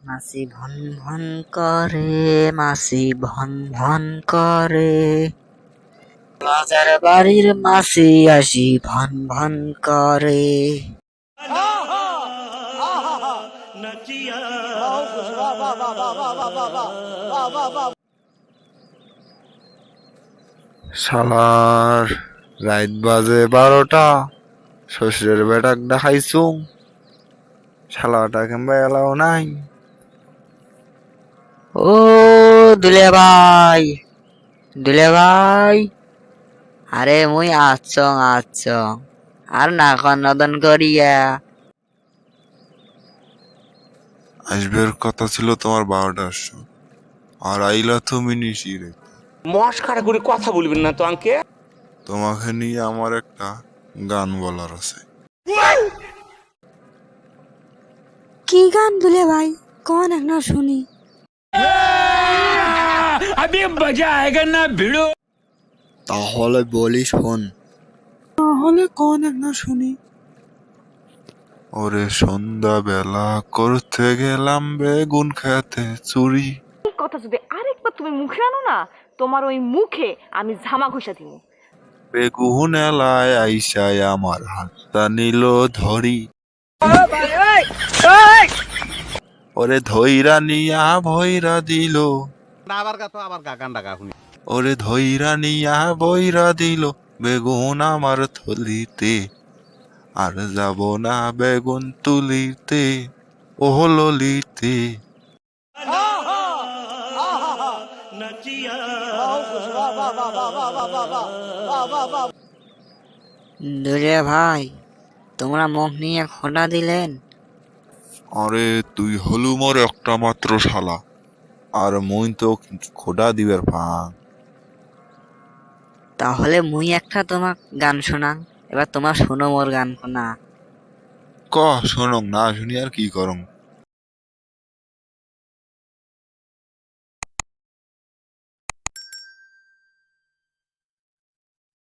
মাসি von von করে, মাসি ভন ভন করে, বাজার বাড়ির মাসি আসি ভন ভন করে। শালার রাত বাজে 12টা, শ্বশুরের বেটাক দেখাইছুং, শালাটা কিংবা এলাও নাই। ও দুলে ভাই, দুলে ভাই, আরে মুই আচ্ছং আর না নদন করিয়া। আসবের কথা ছিল তোমার 12টার সময়, আর আইলা তুমি নিশিরে। মস্কারা করে কথা বলবেন না তো আঙ্কে। তোমাকে নিয়ে আমার একটা গান বলার আছে। কি গান দুলে ভাই, কন একটা শুনি। তাহলে বলি শোন। তাহলে কন একটা শুনি। ওরে সন্ধ্যা বেলা করতে গেলাম বেগুন খেতে চুরি, এই কথা যদি আরেকবার তুমি মুখে আনো না, তোমার ওই মুখে আমি ঝামা ঘষা দিব। বেগুন এলায় আইসায় আমার হাতটা নিল ধরি, ওরে ধইরা নিয়া ভৈরা দিল, ওরে ধইরা নিয়া বইরা দিল বেগুন আমার থলিতে, আর যাব না বেগুন তুলিতে ও ললিতে। দুলে ভাই, তোমরা মুখ নিয়ে খোঁটা দিলেন। আরে তুই হলু মোর একটা মাত্র শালা, আর মুই তো খোদা দিবের ফাঁক। তাহলে মুই একটা তোমাক গান শোনাং, এবার তোমার শোনো মোর গান শোনা। ক শোনং না শুনি আর কি করং।